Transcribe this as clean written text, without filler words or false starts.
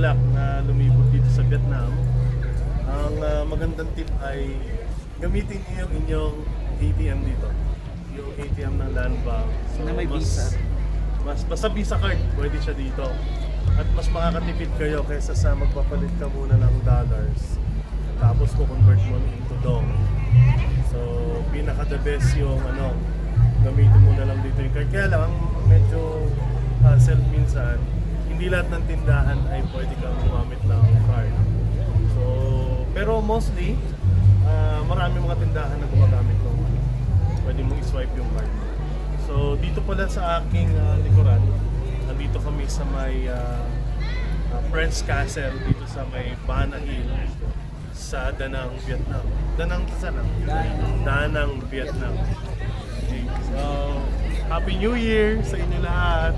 nagbabalak na lumibot dito sa Vietnam, ang magandang tip ay gamitin niyo yung inyong ATM dito. Yung ATM ng Land Bank. So, Na may visa. Basta Visa card, pwede siya dito. At mas makakatipid kayo kaysa sa magpapalit ka muna ng dollars. Tapos convert mo into dong. So, pinaka the best yung gamitin mo na lang dito yung card. Kaya lang, medyo hassle minsan, hindi lahat ng tindahan ay pwede kang gumamit ng card. So, pero mostly, marami mga tindahan na gumagamit ng pwede mong i-swipe yung card. So, dito pala sa aking likuran, nandito kami sa may Friends Castle, dito sa may Bana Hill, sa Danang, Vietnam. Danang, saan? Danang, Vietnam. Okay. So, Happy New Year sa inyo lahat!